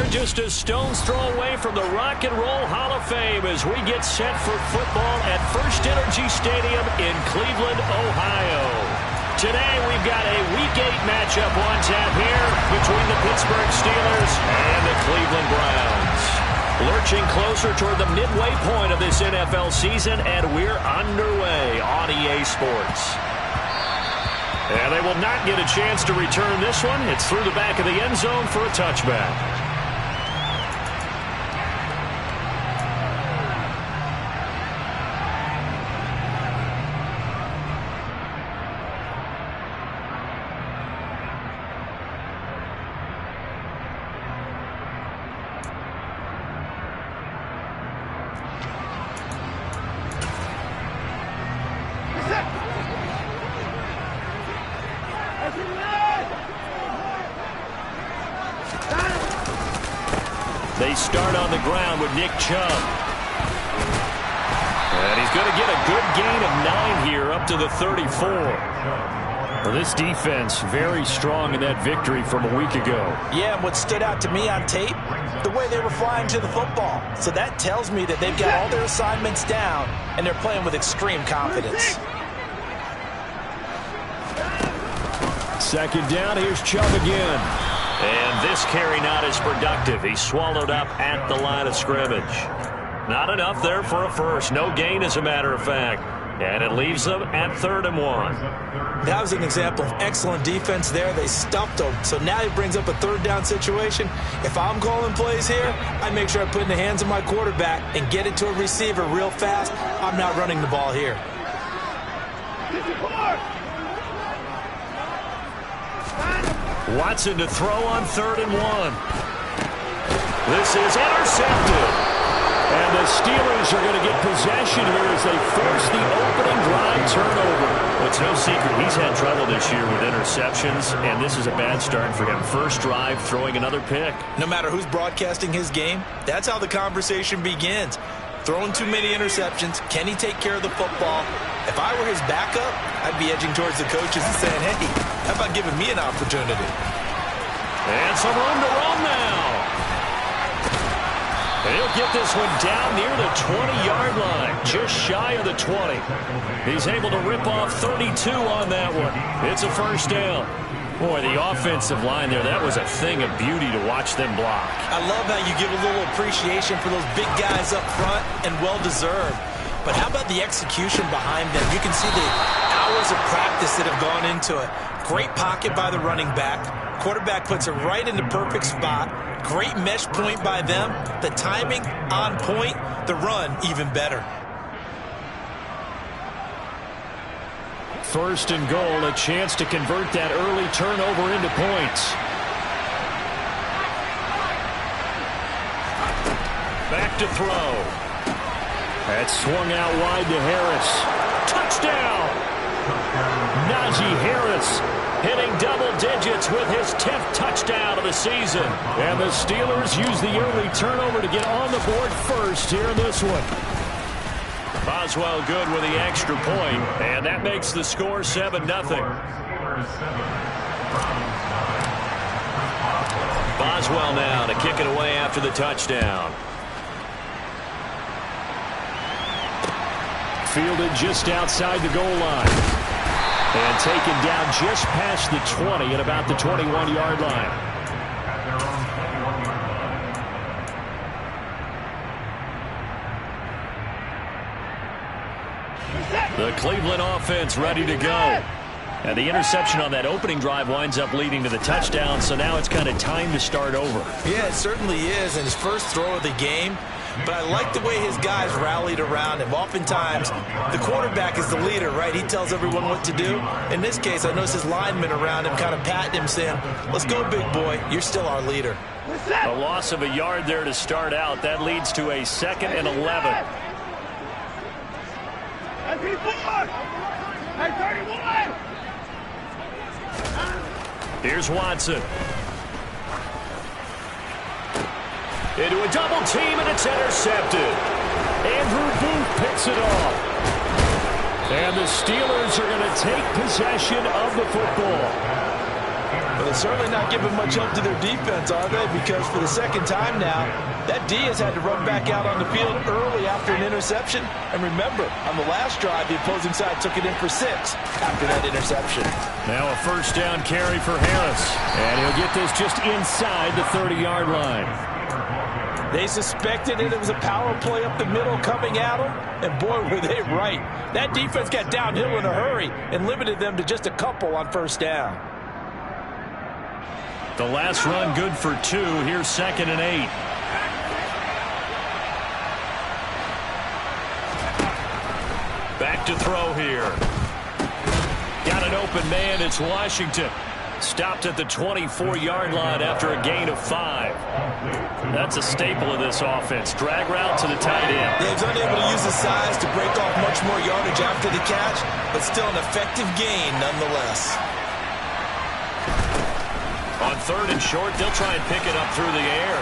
We're just a stone's throw away from the Rock and Roll Hall of Fame as we get set for football at First Energy Stadium in Cleveland, Ohio. Today we've got a Week 8 matchup on tap here between the Pittsburgh Steelers and the Cleveland Browns. Lurching closer toward the midway point of this NFL season, and we're underway on EA Sports. And they will not get a chance to return this one. It's through the back of the end zone for a touchback. They start on the ground with Nick Chubb. And he's going to get a good gain of 9 here up to the 34. Well, this defense very strong in that victory from a week ago. Yeah, and what stood out to me on tape, the way they were flying to the football. So that tells me that they've got all their assignments down, and they're playing with extreme confidence. Second down, here's Chubb again. And this carry not as productive. He swallowed up at the line of scrimmage. Not enough there for a first. No gain, as a matter of fact. And it leaves them at 3rd and 1. That was an example of excellent defense there. They stuffed him. So now he brings up a 3rd down situation. If I'm calling plays here, I make sure I put it in the hands of my quarterback and get it to a receiver real fast. I'm not running the ball here. Watson to throw on 3rd and 1. This is intercepted. And the Steelers are going to get possession here as they force the opening drive turnover. Well, it's no secret he's had trouble this year with interceptions, and this is a bad start for him. First drive, throwing another pick. No matter who's broadcasting his game, that's how the conversation begins. Throwing too many interceptions. Can he take care of the football? If I were his backup, I'd be edging towards the coaches and saying, hey, how about giving me an opportunity? And some room to run now. And he'll get this one down near the 20-yard line, just shy of the 20. He's able to rip off 32 on that one. It's a first down. Boy, the offensive line there, that was a thing of beauty to watch them block. I love how you give a little appreciation for those big guys up front, and well-deserved. But how about the execution behind them? You can see the hours of practice that have gone into it. Great pocket by the running back. Quarterback puts it right in the perfect spot. Great mesh point by them. The timing on point. The run even better. First and goal, a chance to convert that early turnover into points. Back to throw. That swung out wide to Harris. Touchdown! Najee Harris hitting double digits with his 10th touchdown of the season. And the Steelers use the early turnover to get on the board first here in this one. Boswell good with the extra point, and that makes the score 7-0. Boswell now to kick it away after the touchdown. Fielded just outside the goal line. And taken down just past the 20 at about the 21-yard line. The Cleveland offense ready to go. And the interception on that opening drive winds up leading to the touchdown, so now it's kind of time to start over. Yeah, it certainly is, and his first throw of the game. But I like the way his guys rallied around him. Oftentimes, the quarterback is the leader, right? He tells everyone what to do. In this case, I noticed his linemen around him kind of patting him, saying, let's go, big boy. You're still our leader. A loss of a yard there to start out. That leads to a 2nd and 11. Here's Watson. Into a double team, and it's intercepted. Andrew Booth picks it off. And the Steelers are going to take possession of the football. Well, they're certainly not giving much help to their defense, are they? Because for the second time now, that D has had to run back out on the field early after an interception. And remember, on the last drive, the opposing side took it in for 6 after that interception. Now a first down carry for Harris. And he'll get this just inside the 30-yard line. They suspected it was a power play up the middle coming at them, and boy, were they right. That defense got downhill in a hurry and limited them to just a couple on first down. The last run good for 2. Here's 2nd and 8. Back to throw here. Got an open man. It's Washington. Stopped at the 24-yard line after a gain of 5. That's a staple of this offense. Drag route to the tight end. Yeah, he's unable to use his size to break off much more yardage after the catch, but still an effective gain nonetheless. On 3rd and short, they'll try and pick it up through the air.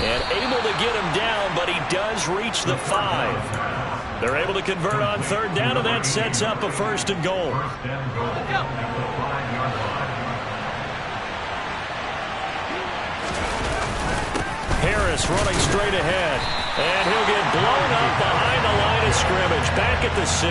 And able to get him down, but he does reach the 5. They're able to convert on 3rd down, and that sets up a 1st and goal. Harris running straight ahead, and he'll get blown up behind the line of scrimmage, back at the 6.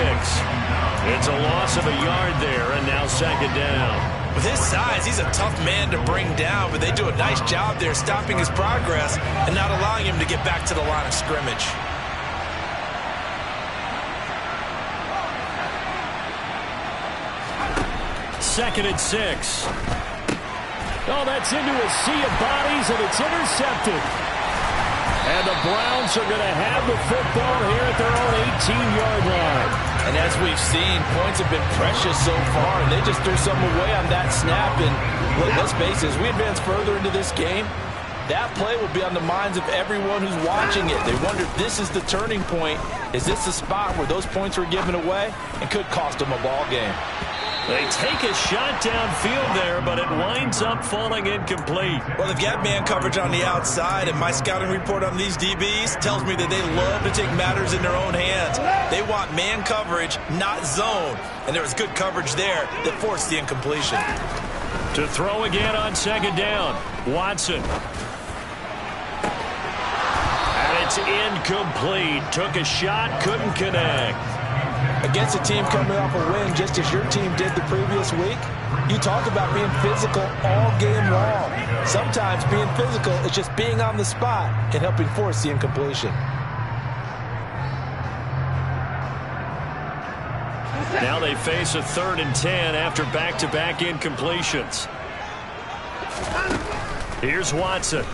It's a loss of a yard there, and now 2nd down. With his size, he's a tough man to bring down, but they do a nice job there stopping his progress and not allowing him to get back to the line of scrimmage. Second and 6. Oh, that's into a sea of bodies, and it's intercepted. And the Browns are going to have the football here at their own 18-yard line. And as we've seen, points have been precious so far, and they just threw some away on that snap. And look, let's face it, as we advance further into this game, that play will be on the minds of everyone who's watching it. They wonder if this is the turning point. Is this the spot where those points were given away and could cost them a ball game? They take a shot downfield there, but it winds up falling incomplete. Well, they've got man coverage on the outside, and my scouting report on these DBs tells me that they love to take matters in their own hands. They want man coverage, not zone. And there was good coverage there that forced the incompletion. To throw again on 2nd down, Watson. And it's incomplete. Took a shot, couldn't connect. Against a team coming off a win just as your team did the previous week, you talk about being physical all game long. Sometimes being physical is just being on the spot and helping force the incompletion. Now they face a 3rd and 10 after back-to-back incompletions. Here's Watson.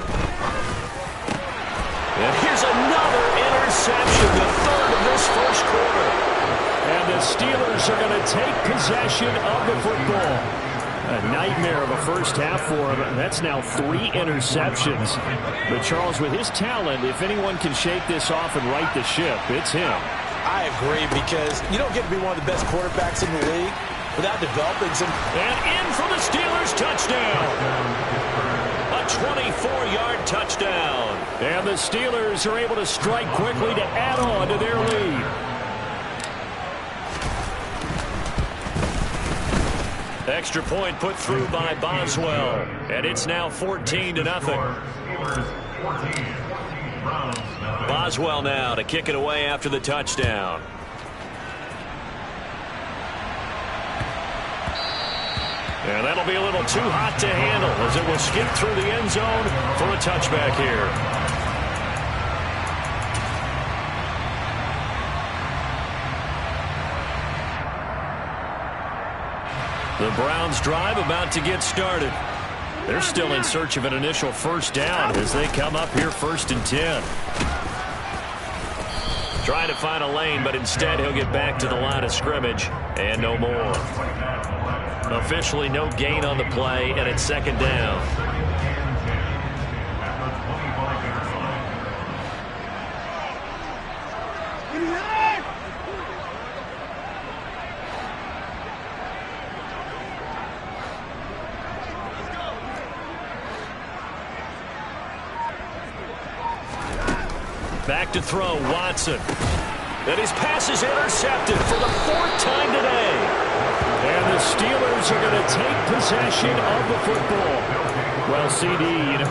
And here's another interception, the 3rd of this first quarter. And the Steelers are going to take possession of the football. A nightmare of a first half for him. That's now 3 interceptions. But Charles, with his talent, if anyone can shake this off and right the ship, it's him. I agree, because you don't get to be one of the best quarterbacks in the league without developing some. And in for the Steelers, touchdown. A 24-yard touchdown. And the Steelers are able to strike quickly to add on to their lead. Extra point put through by Boswell. And it's now 14-0. Boswell now to kick it away after the touchdown. And that'll be a little too hot to handle as it will skip through the end zone for a touchback here. The Browns drive about to get started. They're still in search of an initial first down as they come up here 1st and 10. Trying to find a lane, but instead he'll get back to the line of scrimmage and no more. Officially no gain on the play, and it's 2nd down. Back to throw, Watson. And his pass is intercepted for the 4th time today. And the Steelers are going to take possession of the football. Well, CD,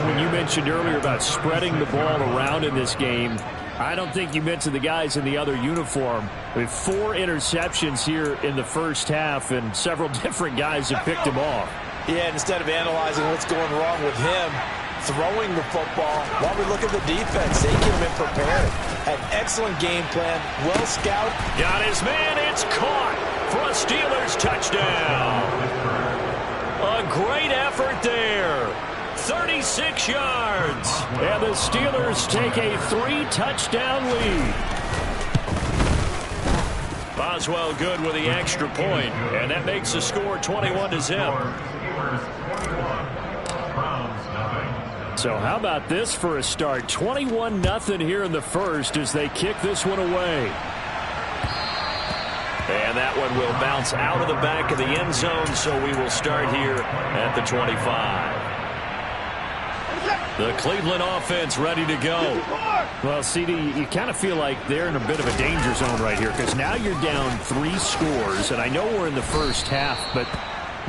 when you mentioned earlier about spreading the ball around in this game, I don't think you mentioned the guys in the other uniform. With 4 interceptions here in the first half, and several different guys have picked him off. Yeah, instead of analyzing what's going wrong with him, throwing the football, while we look at the defense, they came in prepared. Had an excellent game plan, well scouted. Got his man, it's caught for a Steelers touchdown. A great effort there. 36 yards. And the Steelers take a 3-touchdown lead. Boswell good with the extra point, and that makes the score 21-0. So how about this for a start? 21-0 here in the first as they kick this one away. And that one will bounce out of the back of the end zone, so we will start here at the 25. The Cleveland offense ready to go. Well, CD, you kind of feel like they're in a bit of a danger zone right here because now you're down 3 scores, and I know we're in the first half, but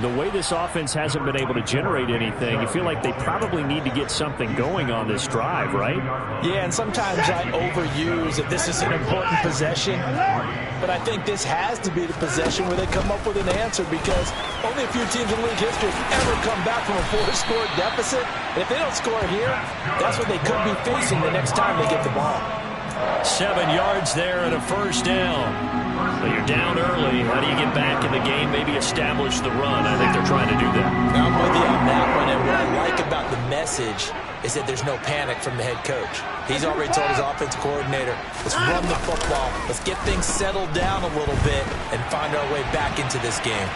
the way this offense hasn't been able to generate anything, you feel like they probably need to get something going on this drive, right? Yeah, and sometimes I overuse that this is an important possession, but I think this has to be the possession where they come up with an answer because only a few teams in league history have ever come back from a 4-score deficit. And if they don't score here, that's what they could be facing the next time they get the ball. 7 yards there and a first down. But you're down early. How do you get back in the game? Maybe establish the run. I think they're trying to do that. I'm with you on that one. And what I like about the message is that there's no panic from the head coach. He's already told his offensive coordinator, let's run the football. Let's get things settled down a little bit and find our way back into this game.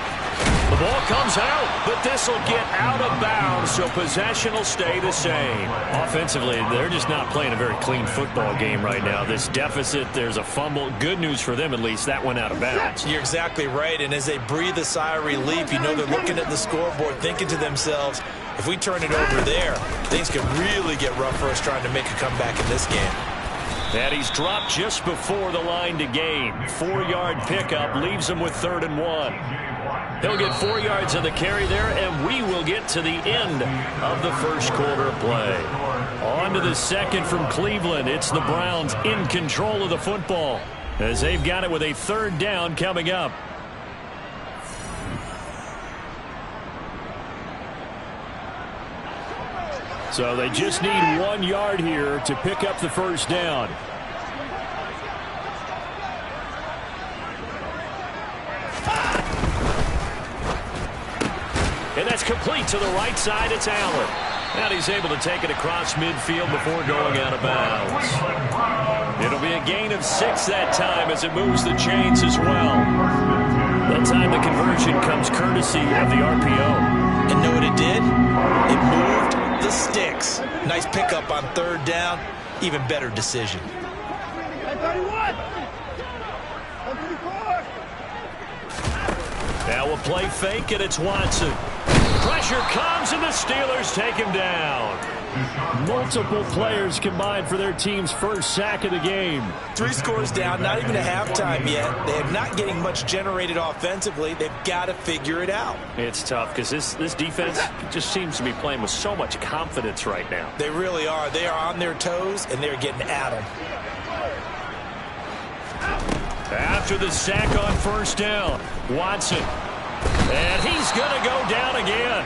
The ball comes out, but this will get out of bounds, so possession will stay the same. Offensively, they're just not playing a very clean football game right now. This deficit, there's a fumble. Good news for them, at least. That went out of bounds. You're exactly right, and as they breathe a sigh of relief, you know they're looking at the scoreboard, thinking to themselves, if we turn it over there, things could really get rough for us trying to make a comeback in this game. And he's dropped just before the line to gain. 4-yard pickup leaves him with 3rd and 1. He'll get 4 yards on the carry there, and we will get to the end of the first quarter play. On to the second from Cleveland. It's the Browns in control of the football as they've got it with a 3rd down coming up. So they just need 1 yard here to pick up the first down. And that's complete to the right side. It's Allen. And he's able to take it across midfield before going out of bounds. It'll be a gain of 6 that time as it moves the chains as well. That time the conversion comes courtesy of the RPO. And know what it did? It moved the sticks. Nice pickup on 3rd down. Even better decision. Now we'll play fake, and it's Watson. Pressure comes, and the Steelers take him down. Multiple players combined for their team's first sack of the game. 3 scores down, not even a halftime yet. They are not getting much generated offensively. They've got to figure it out. It's tough because this defense just seems to be playing with so much confidence right now. They really are. They are on their toes, and they're getting at them. After the sack on 1st down, Watson. And he's going to go down again.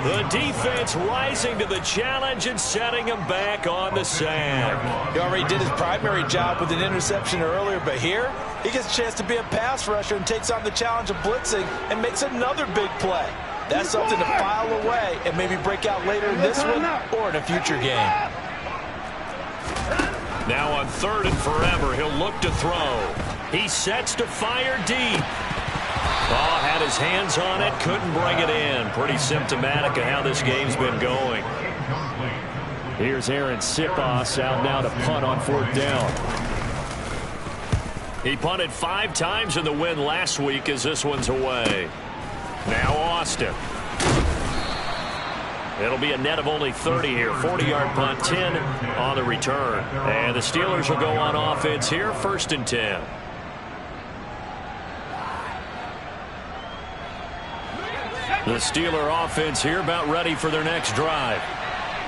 The defense rising to the challenge and setting him back on the sack. He already did his primary job with an interception earlier, but here he gets a chance to be a pass rusher and takes on the challenge of blitzing and makes another big play. That's something to file away and maybe break out later in this one or in a future game. Now on 3rd and forever, he'll look to throw. He sets to fire deep. Oh, had his hands on it, couldn't bring it in. Pretty symptomatic of how this game's been going. Here's Aaron Siposs out now to punt on 4th down. He punted 5 times in the win last week as this one's away. Now Austin. It'll be a net of only 30 here. 40-yard punt, 10 on the return. And the Steelers will go on offense here, 1st and 10. The Steeler offense here about ready for their next drive.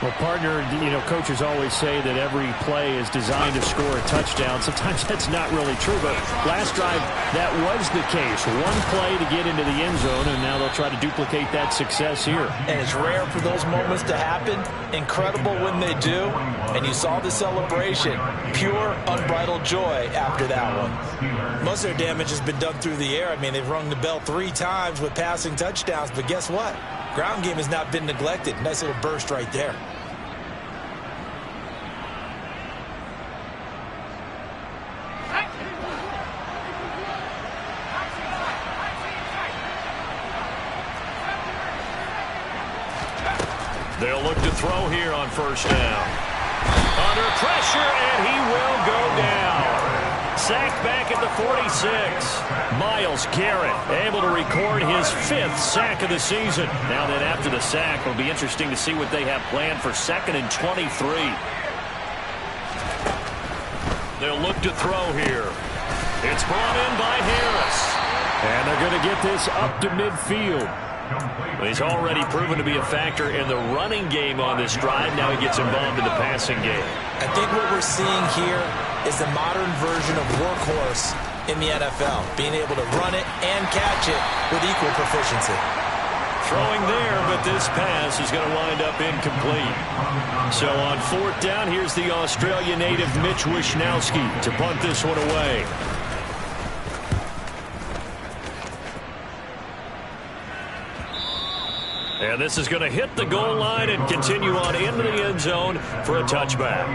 Well, partner, coaches always say that every play is designed to score a touchdown. Sometimes that's not really true, but last drive, that was the case. One play to get into the end zone, and now they'll try to duplicate that success here. And it's rare for those moments to happen. Incredible when they do. And you saw the celebration. Pure, unbridled joy after that one. Most of their damage has been done through the air. I mean, they've rung the bell 3 times with passing touchdowns, but guess what? Ground game has not been neglected. Nice little burst right there. They'll look to throw here on 1st down. Under pressure, and he will go down. Sacked back at the 46. Myles Garrett able to record his 5th sack of the season. Now then, after the sack, it'll be interesting to see what they have planned for 2nd and 23. They'll look to throw here. It's brought in by Harris. And they're going to get this up to midfield. Well, he's already proven to be a factor in the running game on this drive. Now he gets involved in the passing game. I think what we're seeing here is the modern version of workhorse in the NFL, being able to run it and catch it with equal proficiency. Throwing there, but this pass is going to wind up incomplete. So on 4th down, here's the Australia native Mitch Wishnowsky to punt this one away. And this is going to hit the goal line and continue on into the end zone for a touchback.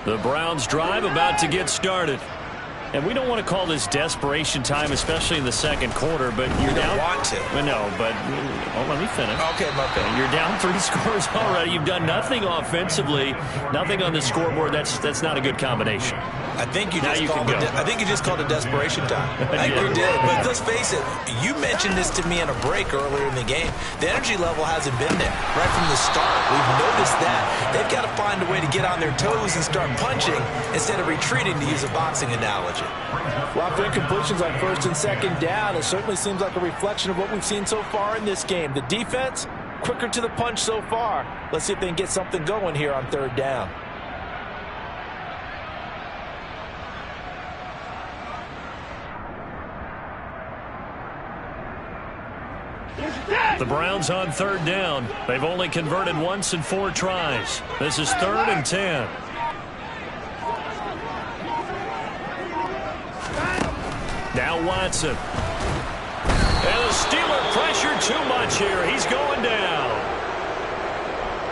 The Browns drive about to get started. And we don't want to call this desperation time, especially in the 2nd quarter, but you're down. Want to. No, but let me finish. Okay, my bad. You're down 3 scores already. You've done nothing offensively, nothing on the scoreboard. That's not a good combination. I think you just called it desperation time. I think you did. But let's face it, you mentioned this to me in a break earlier in the game. The energy level hasn't been there right from the start. We've noticed that. They've got to find a way to get on their toes and start punching instead of retreating, to use a boxing analogy. Well, after incompletions on 1st and 2nd down, it certainly seems like a reflection of what we've seen so far in this game. The defense, quicker to the punch so far. Let's see if they can get something going here on 3rd down. The Browns on 3rd down. They've only converted once in 4 tries. This is 3rd and 10. Now Watson. And the Steeler pressure too much here. He's going down.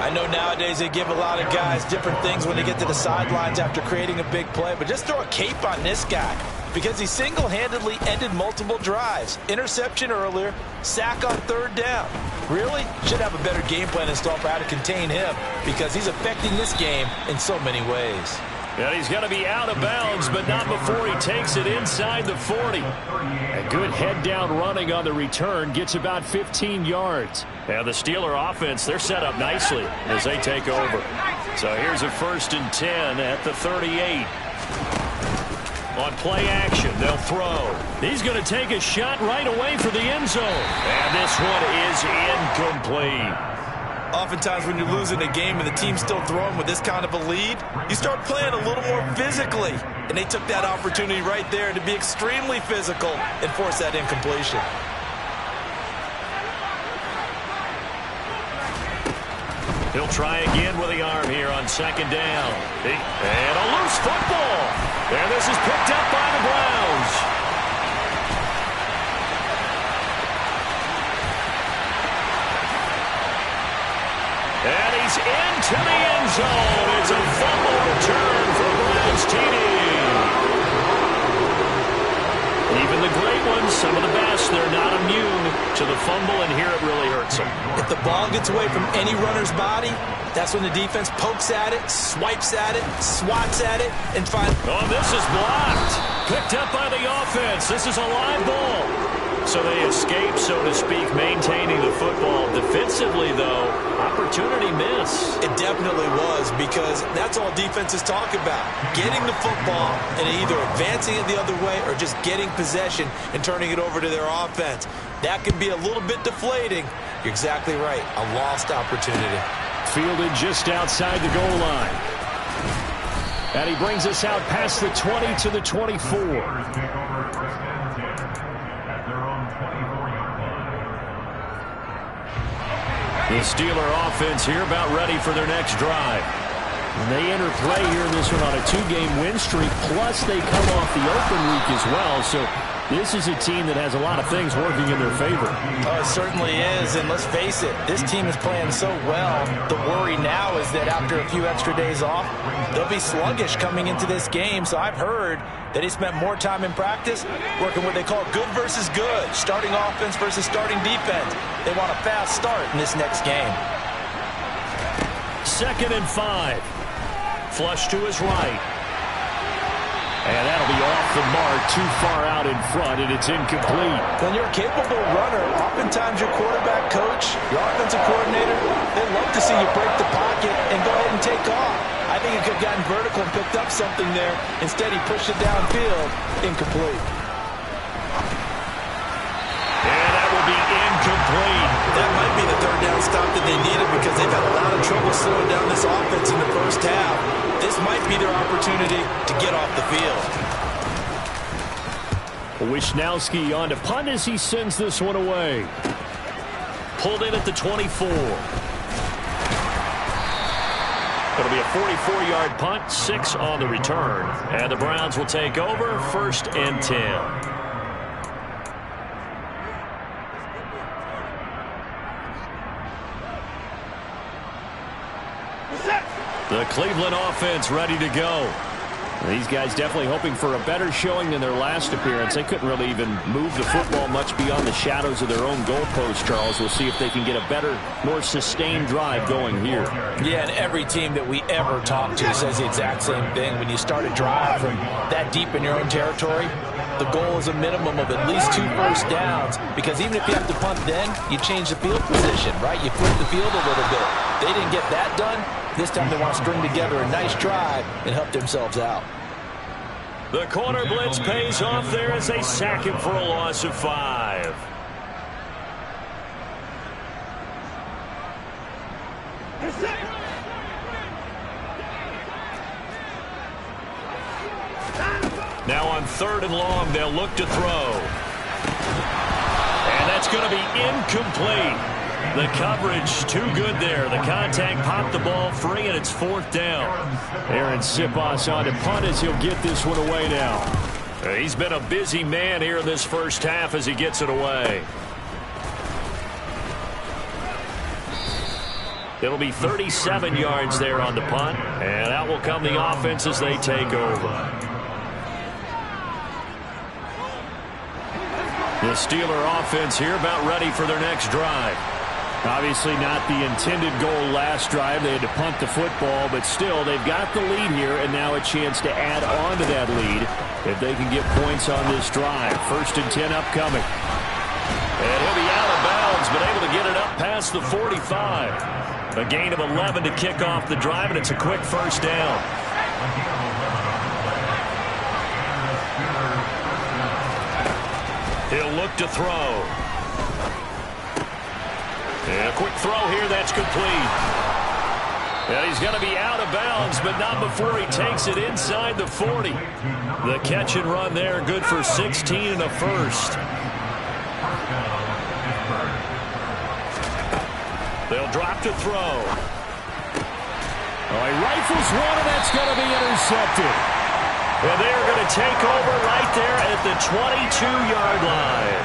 I know nowadays they give a lot of guys different things when they get to the sidelines after creating a big play, but just throw a cape on this guy because he single-handedly ended multiple drives. Interception earlier, sack on 3rd down. Really? Should have a better game plan installed for how to contain him because he's affecting this game in so many ways. And he's going to be out of bounds, but not before he takes it inside the 40. A good head-down running on the return, gets about 15 yards. And the Steeler offense, they're set up nicely as they take over. So here's a 1st and 10 at the 38. On play action, they'll throw. He's going to take a shot right away for the end zone. And this one is incomplete. Oftentimes when you're losing a game and the team's still throwing with this kind of a lead, you start playing a little more physically. And they took that opportunity right there to be extremely physical and force that incompletion. He'll try again with the arm here on 2nd down. And a loose football. And this is picked up by the Browns. And he's into the end zone. It's a fumble return for Browns TD. Even the great ones, some of the best, they're not immune to the fumble, and here it really hurts them. If the ball gets away from any runner's body, that's when the defense pokes at it, swipes at it, swats at it, and finds... Oh, this is blocked. Picked up by the offense. This is a live ball. So they escape, so to speak, maintaining the football. Defensively, though, opportunity miss. It definitely was, because that's all defenses talk about. Getting the football and either advancing it the other way or just getting possession and turning it over to their offense. That can be a little bit deflating. You're exactly right. A lost opportunity. Fielded just outside the goal line. And he brings us out past the 20 to the 24. The Steeler offense here about ready for their next drive. And they enter play here in this one on a 2-game win streak, plus they come off the open week as well. So this is a team that has a lot of things working in their favor. Oh, it certainly is, and let's face it, this team is playing so well. The worry now is that after a few extra days off, they'll be sluggish coming into this game. So I've heard that he spent more time in practice working what they call good versus good, starting offense versus starting defense. They want a fast start in this next game. 2nd and 5. Flush to his right. And that'll be off the mark, too far out in front, and it's incomplete. When you're a capable runner, oftentimes your quarterback coach, your offensive coordinator, they love to see you break the pocket and go ahead and take off. I think he could have gotten vertical and picked up something there. Instead, he pushed it downfield. Incomplete. And that will be incomplete. That might be the third down stop that they needed, because they've had a lot of trouble slowing down this offense in the first half. This might be their opportunity to get off the field. Wishnowski on to punt as he sends this one away. Pulled in at the 24. It'll be a 44-yard punt, 6 on the return. And the Browns will take over, 1st and 10. The Cleveland offense ready to go. These guys definitely hoping for a better showing than their last appearance. They couldn't really even move the football much beyond the shadows of their own goalpost, Charles. We'll see if they can get a better, more sustained drive going here. Yeah, and every team that we ever talk to says the exact same thing. When you start a drive from that deep in your own territory, the goal is a minimum of at least 2 first downs, because even if you have to punt then, you change the field position, right? You flip the field a little bit. They didn't get that done. This time they want to string together a nice drive and help themselves out. The corner blitz pays off there as they sack him for a loss of 5. Now on 3rd and long, they'll look to throw. And that's going to be incomplete. The coverage too good there. The contact popped the ball free, and it's 4th down. Aaron Siposs on to punt as he'll get this one away now. He's been a busy man here in this first half as he gets it away. It'll be 37 yards there on the punt, and out will come the offense as they take over. The Steeler offense here about ready for their next drive. Obviously not the intended goal last drive. They had to punt the football, but still they've got the lead here, and now a chance to add on to that lead if they can get points on this drive. 1st and 10 upcoming. And he'll be out of bounds, but able to get it up past the 45. A gain of 11 to kick off the drive, and it's a quick 1st down. He'll look to throw. And a quick throw here, that's complete. And he's going to be out of bounds, but not before he takes it inside the 40. The catch and run there, good for 16 and a first. They'll drop to throw. Oh, he rifles one, and that's going to be intercepted. And they are going to take over right there at the 22-yard line.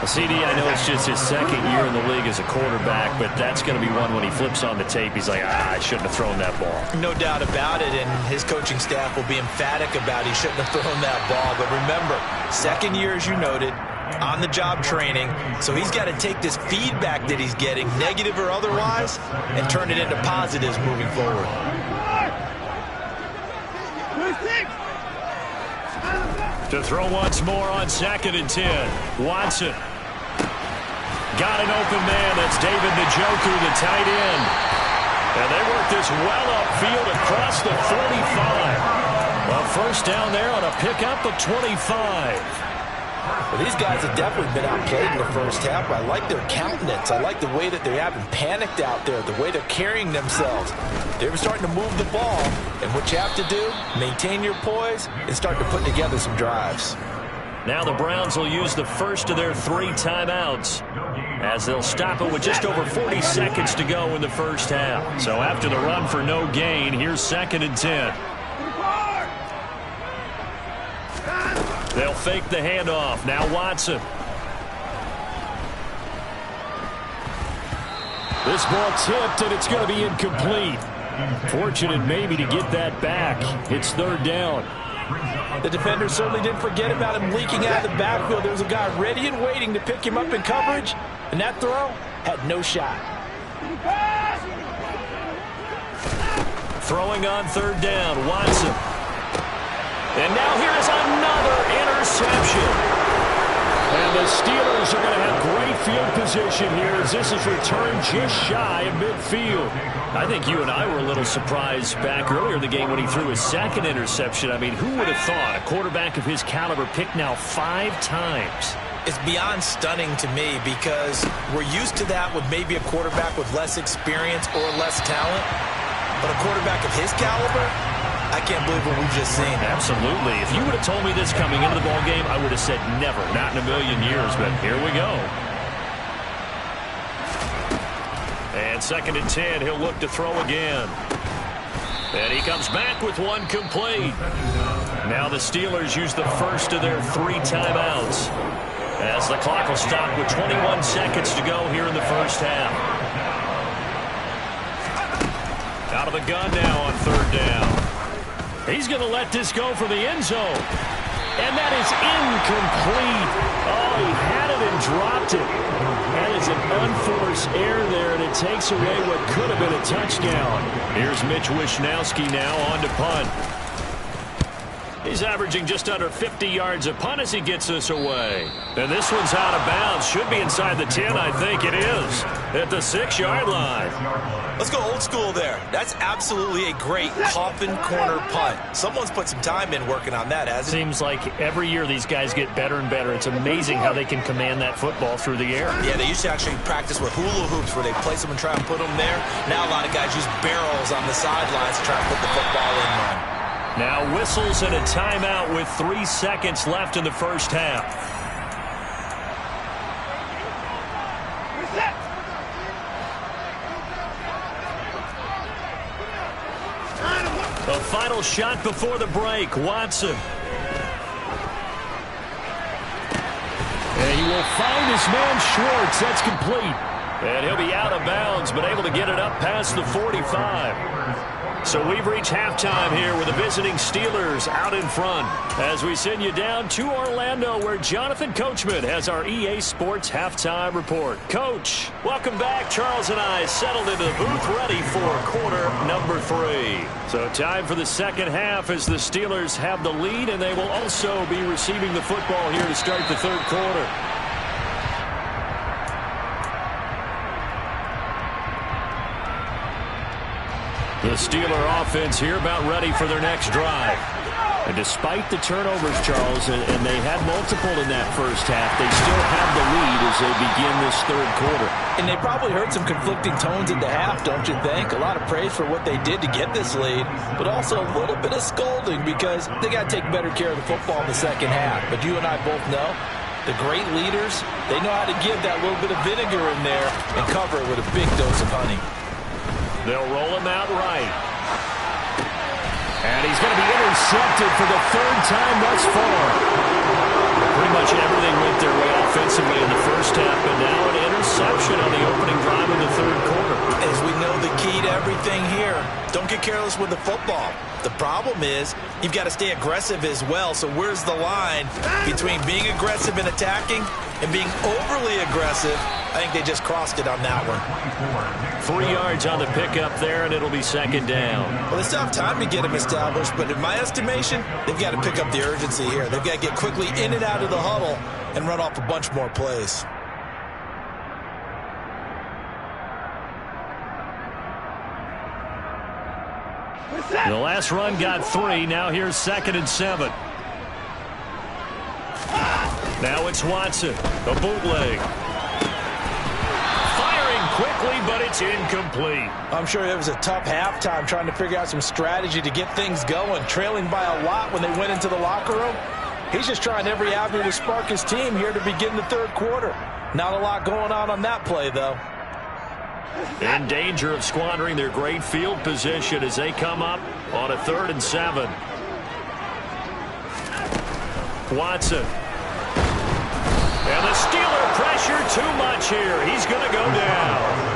CD, I know it's just his 2nd year in the league as a quarterback, but that's going to be one when he flips on the tape, he's like, I shouldn't have thrown that ball. No doubt about it, and his coaching staff will be emphatic about he shouldn't have thrown that ball. But remember, 2nd year, as you noted, on-the-job training, so he's got to take this feedback that he's getting, negative or otherwise, and turn it into positives moving forward. To throw once more on 2nd and 10. Watson. Got an open man. That's David Njoku, the tight end. And they work this well upfield across the 45. Well, first down there on a pickup of 25. Well, these guys have definitely been outplayed in the first half, but I like their countenance. I like the way that they haven't panicked out there, the way they're carrying themselves. They're starting to move the ball, and what you have to do, maintain your poise and start to put together some drives. Now the Browns will use the first of their 3 timeouts as they'll stop it with just over 40 seconds to go in the first half. So after the run for no gain, here's 2nd and 10. They'll fake the handoff. Now Watson. This ball tipped, and it's going to be incomplete. Fortunate maybe to get that back. It's 3rd down. The defender certainly didn't forget about him leaking out of the backfield. There was a guy ready and waiting to pick him up in coverage, and that throw had no shot. Throwing on 3rd down, Watson. And now here's another interception. And the Steelers are going to have great field position here as this is returned just shy of midfield. I think you and I were a little surprised back earlier in the game when he threw his 2nd interception. I mean, who would have thought a quarterback of his caliber picked now 5 times? It's beyond stunning to me because we're used to that with maybe a quarterback with less experience or less talent. But a quarterback of his caliber, I can't believe what we've just seen. Absolutely. If you would have told me this coming into the ballgame, I would have said never, not in a million years, but here we go. And 2nd and 10, he'll look to throw again. And he comes back with one complete. Now the Steelers use the first of their 3 timeouts as the clock will stop with 21 seconds to go here in the first half. Out of the gun now on 3rd down. He's going to let this go for the end zone. And that is incomplete. Oh, he had it and dropped it. That is an unforced error there, and it takes away what could have been a touchdown. Here's Mitch Wishnowsky now on to punt. He's averaging just under 50 yards a punt as he gets this away. And this one's out of bounds. Should be inside the 10, I think it is. At the 6-yard line. Let's go old school there. That's absolutely a great coffin corner punt. Someone's put some time in working on that, hasn't it? Seems like every year these guys get better and better. It's amazing how they can command that football through the air. Yeah, they used to actually practice with hula hoops where they place them and try and put them there. Now a lot of guys use barrels on the sidelines to try and put the football in run. Now whistles and a timeout with 3 seconds left in the first half. The final shot before the break, Watson. And he will find his man Schwartz. That's complete. And he'll be out of bounds, but able to get it up past the 45. So we've reached halftime here with the visiting Steelers out in front as we send you down to Orlando where Jonathan Coachman has our EA Sports Halftime Report. Coach, welcome back. Charles and I settled into the booth ready for quarter number 3. So time for the second half as the Steelers have the lead, and they will also be receiving the football here to start the 3rd quarter. The Steeler offense here about ready for their next drive. And despite the turnovers, Charles, and they had multiple in that first half, they still have the lead as they begin this 3rd quarter. And they probably heard some conflicting tones at the half, don't you think? A lot of praise for what they did to get this lead, but also a little bit of scolding because they got to take better care of the football in the second half. But you and I both know the great leaders, they know how to give that little bit of vinegar in there and cover it with a big dose of honey. They'll roll him out right. And he's going to be intercepted for the 3rd time thus far. Pretty much everything went their way offensively in the first half, but now an interception on the opening drive of the 3rd quarter. As we know, the key to everything here, don't get careless with the football. The problem is you've got to stay aggressive as well. So where's the line between being aggressive and attacking and being overly aggressive I think they just crossed it on that one. 3 yards on the pickup there, and it'll be second down. Well, they still have time to get him established, but in my estimation, they've got to pick up the urgency here. They've got to get quickly in and out of the huddle and run off a bunch more plays. The last run got 3. Now here's 2nd and 7. Now it's Watson. A bootleg. Firing quickly, but it's incomplete. I'm sure it was a tough halftime trying to figure out some strategy to get things going, trailing by a lot when they went into the locker room. He's just trying every avenue to spark his team here to begin the third quarter. Not a lot going on that play, though. In danger of squandering their great field position as they come up on a 3rd and 7. Watson. And the Steeler pressure too much here. He's going to go down.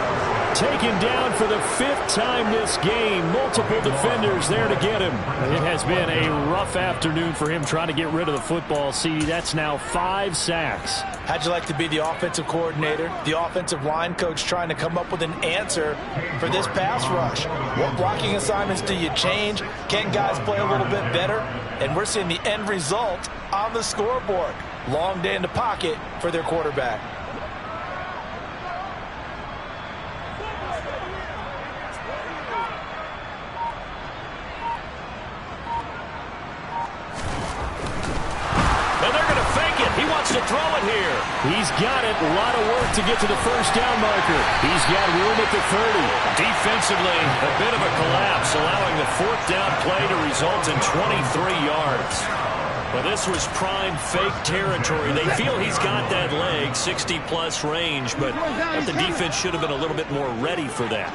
Taken down for the 5th time this game. Multiple defenders there to get him. It has been a rough afternoon for him trying to get rid of the football. See, that's now 5 sacks. How'd you like to be the offensive coordinator, the offensive line coach trying to come up with an answer for this pass rush? What blocking assignments do you change? Can guys play a little bit better? And we're seeing the end result on the scoreboard. Long day in the pocket for their quarterback. To throw it here. He's got it. A lot of work to get to the first down marker. He's got room at the 30. Defensively, a bit of a collapse, allowing the 4th down play to result in 23 yards. Well, this was prime fake territory. They feel he's got that leg, 60-plus range, but the defense should have been a little bit more ready for that.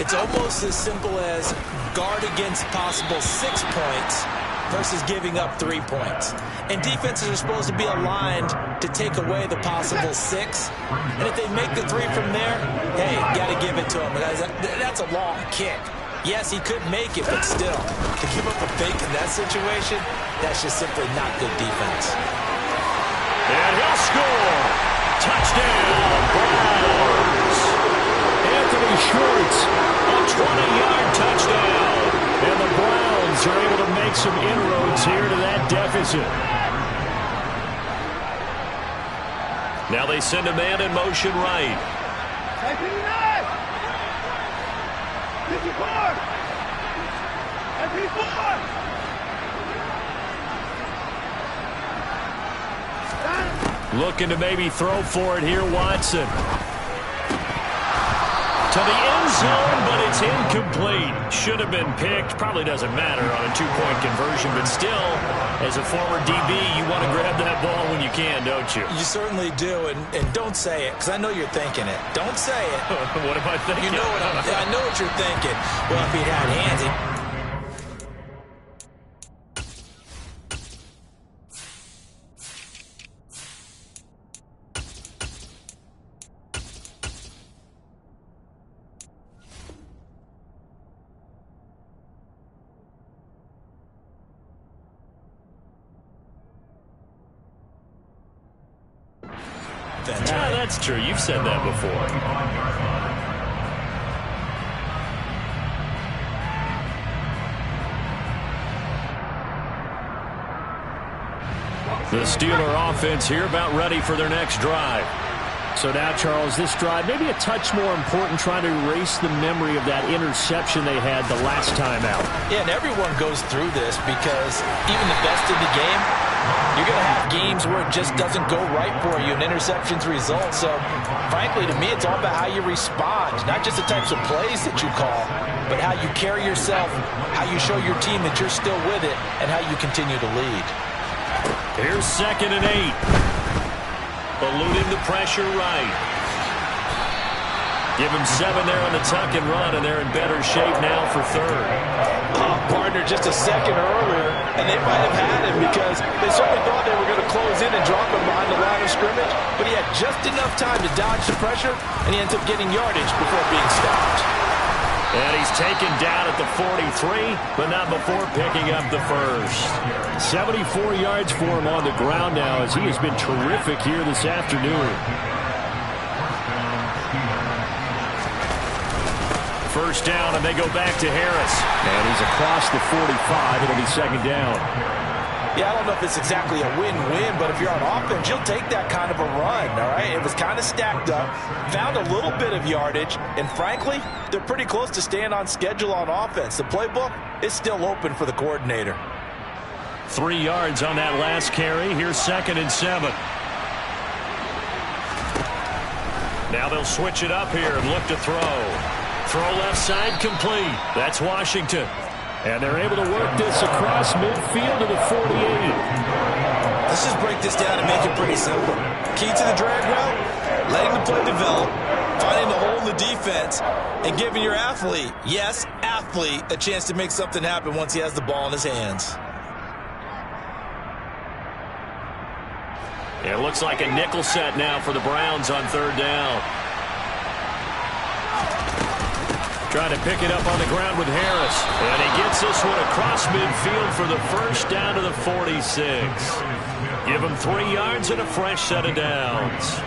It's almost as simple as guard against possible 6 points versus giving up 3 points. And defenses are supposed to be aligned to take away the possible 6. And if they make the 3 from there, hey, got to give it to him. That's a long kick. Yes, he could make it, but still, to give up a fake in that situation, that's just simply not good defense. And he'll score. Touchdown, Browns. Anthony Schwartz, A 20-yard touchdown. And the Browns are able to make some inroads here to that deficit. Now they send a man in motion right. Looking to maybe throw for it here, Watson. To the end zone, but it's incomplete. Should have been picked. Probably doesn't matter on a 2-point conversion, but still, as a former DB, you want to grab that ball when you can, don't you? You certainly do, and don't say it, because I know you're thinking it. Don't say it. What am I thinking? You know what I know what you're thinking. Well, if he had hands, That's true. You've said that before. The Steeler offense here about ready for their next drive. So now, Charles, this drive maybe a touch more important, trying to erase the memory of that interception they had the last time out. Yeah, and everyone goes through this because even the best in the game, you're going to have games where it just doesn't go right for you and interceptions result. So, frankly, to me, it's all about how you respond, not just the types of plays that you call, but how you carry yourself, how you show your team that you're still with it, and how you continue to lead. Here's 2nd and 8. Eluding the pressure right. Give him 7 there on the tuck and run, and they're in better shape now for 3rd. Partner just a second earlier, and they might have had him because they certainly thought they were going to close in and drop him behind the line of scrimmage, but he had just enough time to dodge the pressure, and he ends up getting yardage before being stopped. And he's taken down at the 43, but not before picking up the first. 74 yards for him on the ground now, as he has been terrific here this afternoon. First down, and they go back to Harris. And he's across the 45. It'll be second down. Yeah, I don't know if it's exactly a win-win, but if you're on offense, you'll take that kind of a run, all right? It was kind of stacked up, found a little bit of yardage, and frankly, they're pretty close to staying on schedule on offense. The playbook is still open for the coordinator. 3 yards on that last carry. Here's 2nd and 7. Now they'll switch it up here and look to throw. Throw left side complete. That's Washington. And they're able to work this across midfield to the 48. Let's just break this down and make it pretty simple. Key to the drag route, letting the play develop, finding the hole in the defense, and giving your athlete, yes, athlete, a chance to make something happen once he has the ball in his hands. It looks like a nickel set now for the Browns on 3rd down. Trying to pick it up on the ground with Harris. And he gets this one across midfield for the first down to the 46. Give him 3 yards and a fresh set of downs.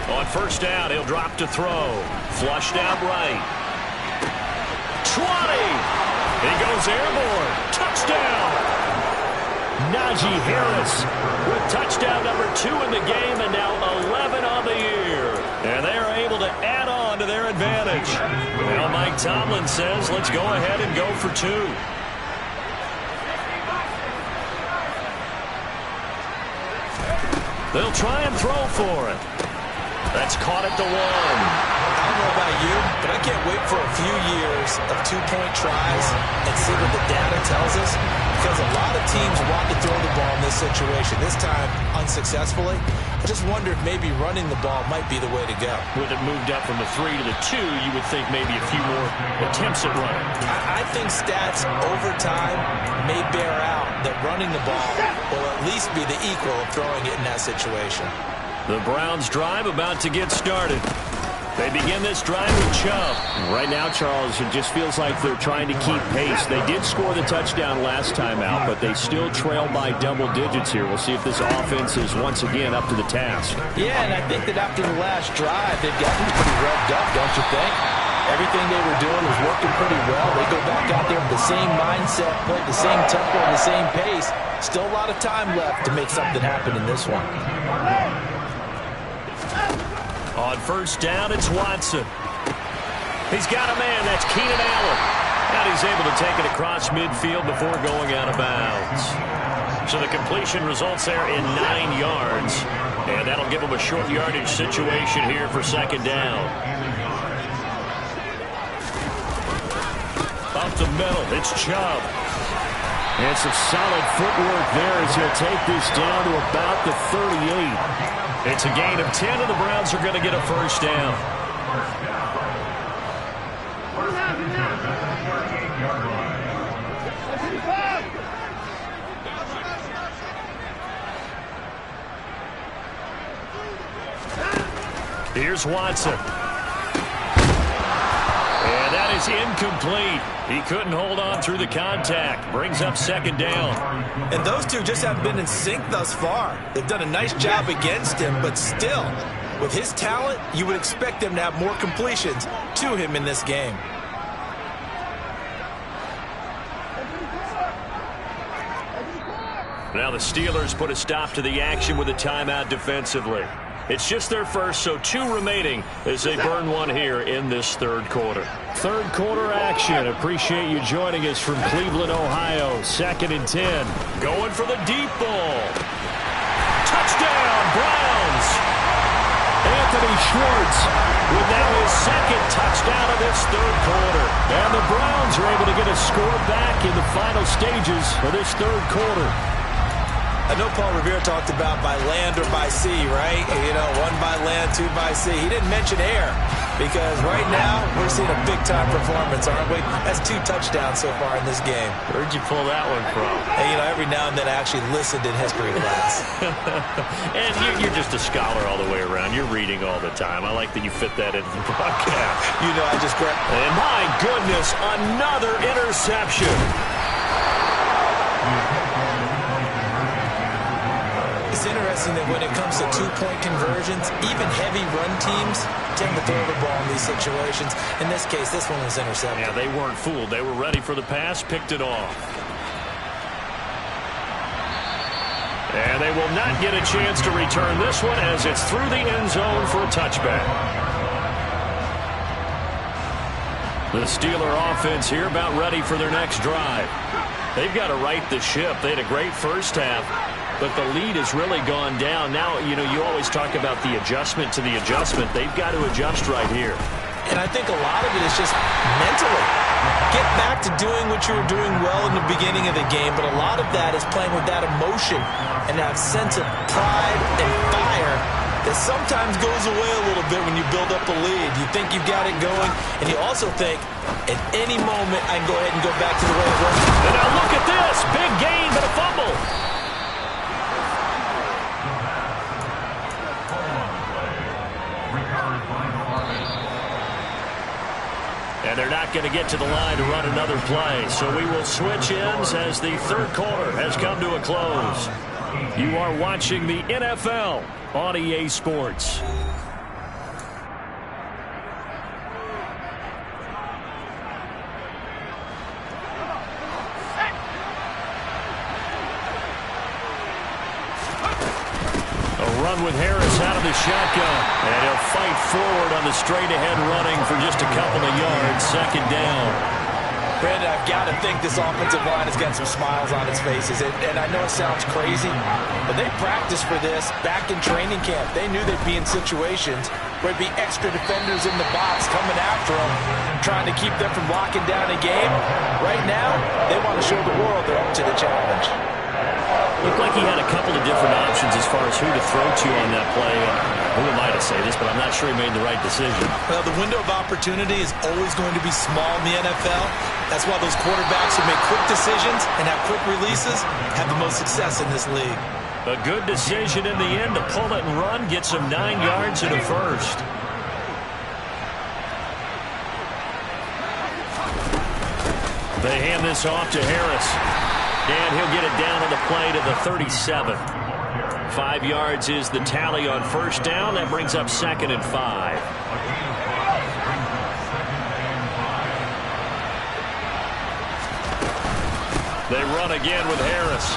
On first down, he'll drop to throw. Flushed out right. 20. He goes airborne. Touchdown. Najee Harris with touchdown number 2 in the game and now 11 on the year. And they are able to add on to their advantage. Well, Mike Tomlin says, let's go ahead and go for 2. They'll try and throw for it. That's caught at the 1. I don't know about you, but I can't wait for a few years of 2-point tries and see what the data tells us, because a lot of teams want to throw the ball in this situation, this time unsuccessfully. I just wonder if maybe running the ball might be the way to go. With it moved up from the 3 to the 2, you would think maybe a few more attempts at running. I think stats over time may bear out that running the ball will at least be the equal of throwing it in that situation. The Browns drive about to get started. They begin this drive with Chubb. Right now, Charles, it just feels like they're trying to keep pace. They did score the touchdown last time out, but they still trail by double digits here. We'll see if this offense is once again up to the task. Yeah, and I think that after the last drive, they've gotten pretty revved up, don't you think? Everything they were doing was working pretty well. They go back out there with the same mindset, play the same tempo, and the same pace. Still a lot of time left to make something happen in this one. On first down, it's Watson. He's got a man. That's Keenan Allen. And he's able to take it across midfield before going out of bounds. So the completion results there in 9 yards. And that'll give him a short yardage situation here for 2nd down. Up the middle, it's Chubb. And some solid footwork there as he'll take this down to about the 38. It's a gain of 10, and the Browns are going to get a first down. Here's Watson. And that is incomplete. He couldn't hold on through the contact. Brings up 2nd down. And those two just haven't been in sync thus far. They've done a nice job against him, but still, with his talent, you would expect them to have more completions to him in this game. Now the Steelers put a stop to the action with a timeout defensively. It's just their first, so 2 remaining as they burn 1 here in this 3rd quarter. 3rd quarter action. Appreciate you joining us from Cleveland, Ohio. 2nd and 10. Going for the deep ball. Touchdown, Browns. Anthony Schwartz with now his 2nd touchdown of this 3rd quarter. And the Browns are able to get a score back in the final stages of this 3rd quarter. I know Paul Revere talked about by land or by sea, right? You know, 1 by land, 2 by sea. He didn't mention air because right now we're seeing a big-time performance, aren't we? That's 2 touchdowns so far in this game. Where'd you pull that one from? And, you know, every now and then I actually listened in history class. And you're just a scholar all the way around. You're reading all the time. I like that you fit that into the broadcast. You know, I just grabbed. And my goodness, another interception. noticing that when it comes to two-point conversions, even heavy run teams tend to throw the ball in these situations. In this case, this one was intercepted. Yeah, they weren't fooled. They were ready for the pass, picked it off. And they will not get a chance to return this one as it's through the end zone for a touchback. The Steeler offense here about ready for their next drive. They've got to right the ship. They had a great first half, but the lead has really gone down. Now, you know, you always talk about the adjustment to the adjustment. They've got to adjust right here. And I think a lot of it is just mentally. Get back to doing what you were doing well in the beginning of the game, but a lot of that is playing with that emotion and that sense of pride and fire that sometimes goes away a little bit when you build up a lead. You think you've got it going, and you also think, at any moment, I can go ahead and go back to the way it was. And now look at this. Big gain, but a fumble. And they're not going to get to the line to run another play. So we will switch ends as the third quarter has come to a close. You are watching the NFL on EA Sports. Run with Harris out of the shotgun. And he'll fight forward on the straight-ahead running for just a couple of yards. Second down. Brandon, I've got to think this offensive line has got some smiles on its faces. And I know it sounds crazy, but they practiced for this back in training camp. They knew they'd be in situations where there'd be extra defenders in the box coming after them, trying to keep them from locking down a game. Right now, they want to show the world they're up to the challenge. Looked like he had a couple of different options as far as who to throw to on that play. Who am I to say this, but I'm not sure he made the right decision. Well, the window of opportunity is always going to be small in the NFL. That's why those quarterbacks who make quick decisions and have quick releases have the most success in this league. A good decision in the end to pull it and run, gets him 9 yards and a first. They hand this off to Harris. And he'll get it down on the play to the 37. 5 yards is the tally on first down. That brings up 2nd and 5. They run again with Harris.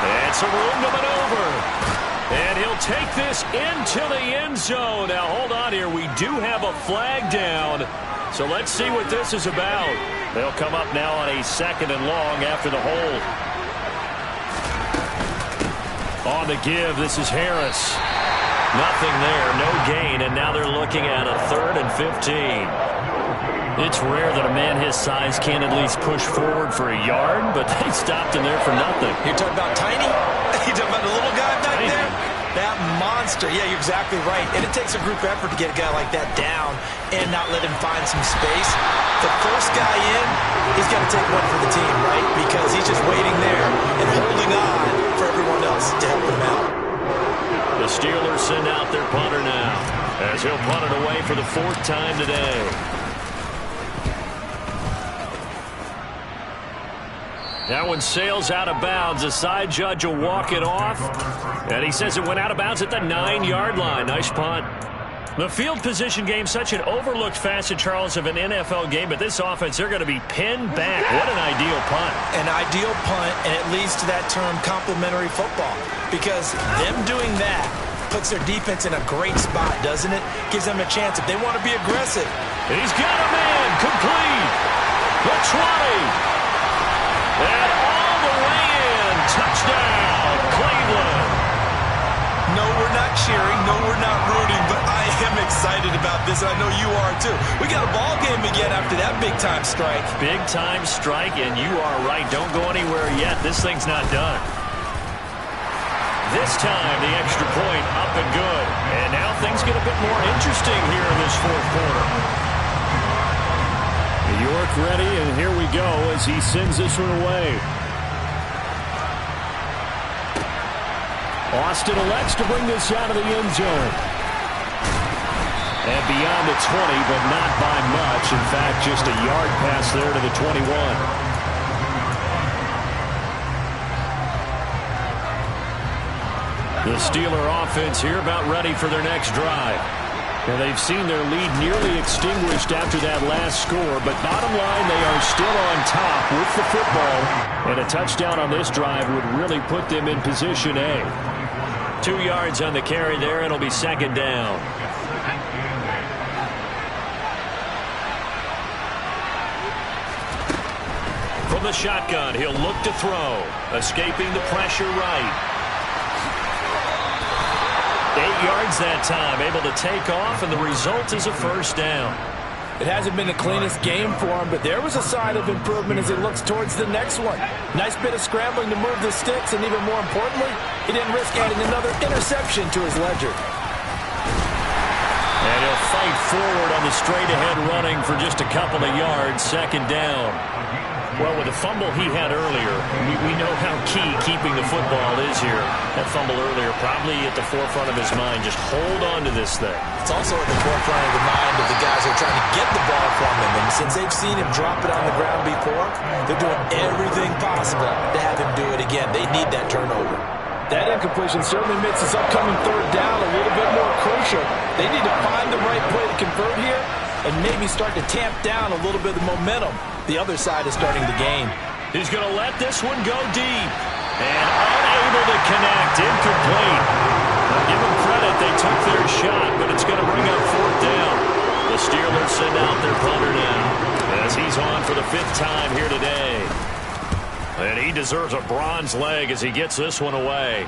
And some room to maneuver. And he'll take this into the end zone. Now, hold on here. We do have a flag down. So let's see what this is about. They'll come up now on a 2nd and long after the hold. On the give, this is Harris. Nothing there, no gain, and now they're looking at a 3rd and 15. It's rare that a man his size can't at least push forward for a yard, but they stopped him there for nothing. You're talking about tiny? You're talking about the little guy back there? That monster. Yeah, you're exactly right. And it takes a group effort to get a guy like that down and not let him find some space. The first guy in, he's got to take one for the team, right? Because he's just waiting there and holding on for everyone else to help him out. The Steelers send out their punter now as he'll punt it away for the 4th time today. That one sails out of bounds. The side judge will walk it off. And he says it went out of bounds at the 9-yard line. Nice punt. The field position game, such an overlooked facet, Charles, of an NFL game. But this offense, they're going to be pinned back. What an ideal punt. An ideal punt, and it leads to that term complementary football. Because them doing that puts their defense in a great spot, doesn't it? Gives them a chance if they want to be aggressive. He's got a man complete. The 20. And all the way in. Touchdown, Cleveland. No, we're not cheering. No, we're not rooting. But I am excited about this, and I know you are too. We got a ball game again after that big-time strike. Big-time strike, and you are right. Don't go anywhere yet. This thing's not done. This time, the extra point up and good. And now things get a bit more interesting here in this 4th quarter. York ready, and here we go as he sends this one away. Austin elects to bring this out of the end zone. And beyond the 20, but not by much. In fact, just a yard pass there to the 21. The Steeler offense here about ready for their next drive. Now, they've seen their lead nearly extinguished after that last score, but bottom line, they are still on top with the football, and a touchdown on this drive would really put them in position A. 2 yards on the carry there, and it'll be second down. From the shotgun, he'll look to throw, escaping the pressure right. 8 yards that time, able to take off, and the result is a first down. It hasn't been the cleanest game for him, but there was a sign of improvement as he looks towards the next one. Nice bit of scrambling to move the sticks, and even more importantly, he didn't risk adding another interception to his ledger. And he'll fight forward on the straight-ahead running for just a couple of yards, second down. Well, with the fumble he had earlier, we know how key keeping the football is here. That fumble earlier probably at the forefront of his mind. Just hold on to this thing. It's also at the forefront of the mind of the guys who are trying to get the ball from him. And since they've seen him drop it on the ground before, they're doing everything possible to have him do it again. They need that turnover. That incompletion certainly makes this upcoming third down a little bit more crucial. They need to find the right play to convert here and maybe start to tamp down a little bit of momentum the other side is starting to gain. He's going to let this one go deep. And unable to connect. Incomplete. Now, give them credit. They took their shot, but it's going to bring up fourth down. The Steelers send out their punter now as he's on for the 5th time here today. And he deserves a bronze leg as he gets this one away.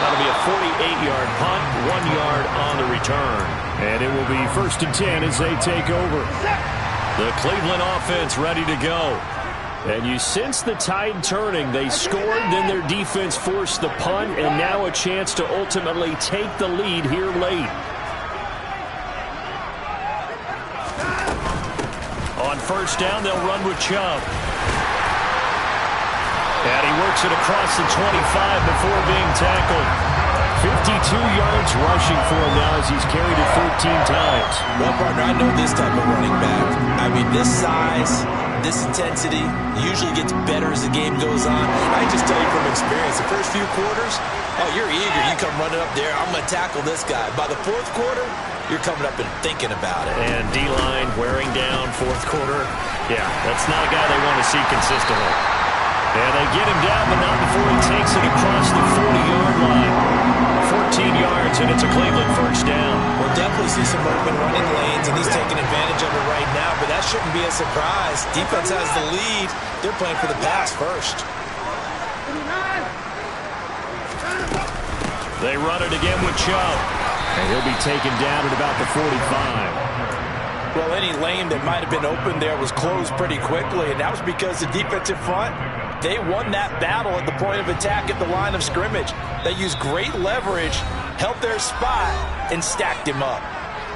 That'll be a 48-yard punt, 1 yard on the return. And it will be 1st and 10 as they take over. The Cleveland offense ready to go. And you sense the tide turning. They scored, then their defense forced the punt, and now a chance to ultimately take the lead here late. On first down, they'll run with Chubb. And he works it across the 25 before being tackled. 52 yards rushing for him now as he's carried it 13 times. Well, partner, I know this type of running back. I mean, this size, this intensity usually gets better as the game goes on. I just tell you from experience, the first few quarters, oh, you're eager. You come running up there, I'm going to tackle this guy. By the 4th quarter, you're coming up and thinking about it. And D-line wearing down 4th quarter. Yeah, that's not a guy they want to see consistently. And they get him down, but not before he takes it across the 40-yard line. 14 yards, and it's a Cleveland first down. We'll definitely see some open running lanes, and he's taking advantage of it right now, but that shouldn't be a surprise. Defense has the lead. They're playing for the pass first. They run it again with Chubb. And he'll be taken down at about the 45. Well, any lane that might have been open there was closed pretty quickly, and that was because the defensive front, they won that battle at the point of attack at the line of scrimmage. They used great leverage, held their spot, and stacked him up.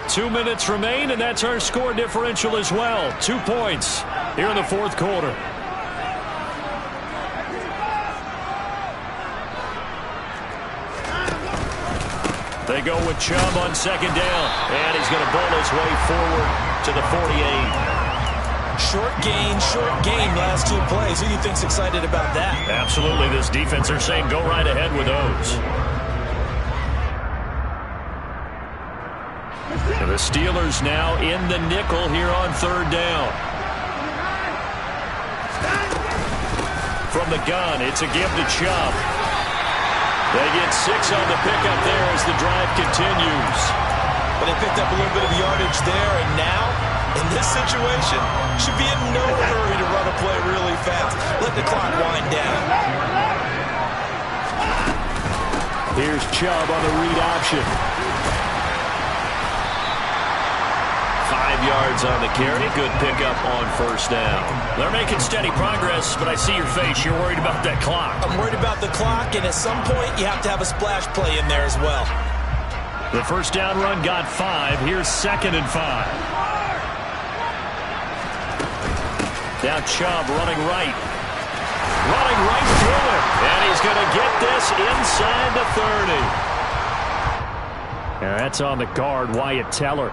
2 minutes remain, and that's our score differential as well. 2 points here in the 4th quarter. They go with Chubb on second down, and he's going to bowl his way forward to the 48. Short gain, last 2 plays. Who do you think's excited about that? Absolutely. This defense, they're saying go right ahead with those. And the Steelers now in the nickel here on 3rd down. From the gun, it's a give to Chubb. They get 6 on the pickup there as the drive continues. But they picked up a little bit of yardage there, and now, in this situation, should be in no hurry to run a play really fast. Let the clock wind down. Here's Chubb on the read option. 5 yards on the carry. Good pickup on first down. They're making steady progress, but I see your face. You're worried about that clock. I'm worried about the clock, and at some point, you have to have a splash play in there as well. The first down run got 5. Here's 2nd and 5. Now Chubb running right. Running right through it. And he's going to get this inside the 30. And that's on the guard, Wyatt Teller.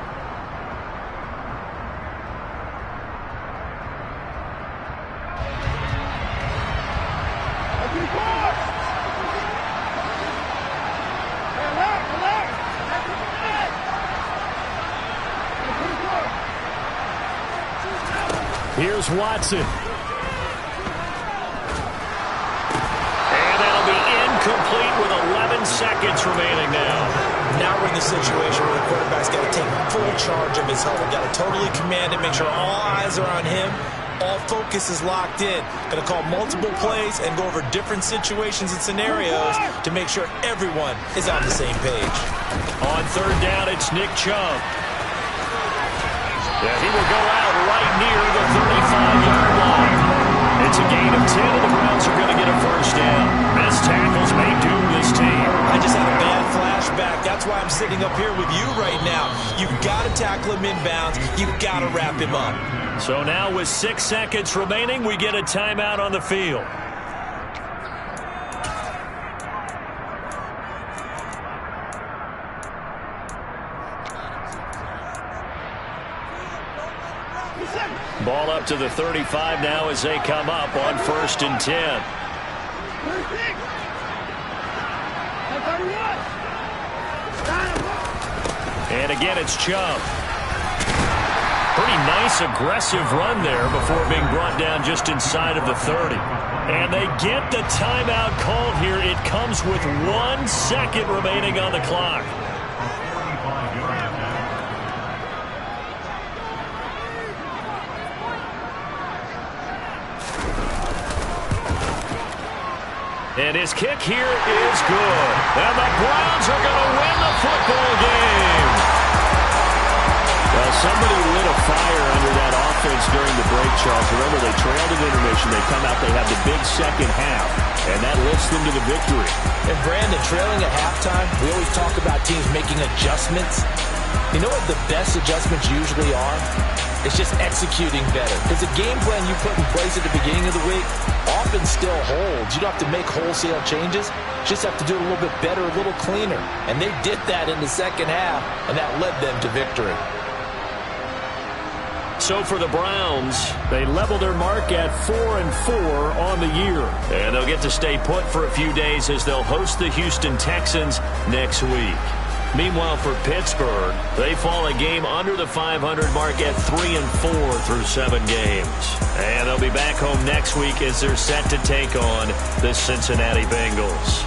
Here's Watson. And that'll be incomplete with 11 seconds remaining now. Now we're in the situation where the quarterback's got to take full charge of his huddle. Got to totally command it, make sure all eyes are on him. All focus is locked in. Going to call multiple plays and go over different situations and scenarios to make sure everyone is on the same page. On third down, it's Nick Chubb. Yeah, he will go out right near the 35-yard line. It's a gain of 10, and the Browns are going to get a first down. Missed tackles may doom this team. I just had a bad flashback. That's why I'm sitting up here with you right now. You've got to tackle him inbounds. You've got to wrap him up. So now with 6 seconds remaining, we get a timeout on the field. Ball up to the 35 now as they come up on 1st and 10. And again, it's Chubb. Pretty nice, aggressive run there before being brought down just inside of the 30. And they get the timeout called here. It comes with 1 second remaining on the clock. And his kick here is good. And the Browns are going to win the football game. Well, somebody lit a fire under that offense during the break, Charles. Remember, they trailed at intermission. They come out, they have the big second half, and that lifts them to the victory. And Brandon, trailing at halftime, we always talk about teams making adjustments. You know what the best adjustments usually are? It's just executing better. Because the game plan you put in place at the beginning of the week often still holds. You don't have to make wholesale changes. You just have to do it a little bit better, a little cleaner. And they did that in the second half, and that led them to victory. So for the Browns, they level their mark at 4-4 on the year. And they'll get to stay put for a few days as they'll host the Houston Texans next week. Meanwhile, for Pittsburgh, they fall a game under the 500 mark at 3-4 through 7 games. And they'll be back home next week as they're set to take on the Cincinnati Bengals.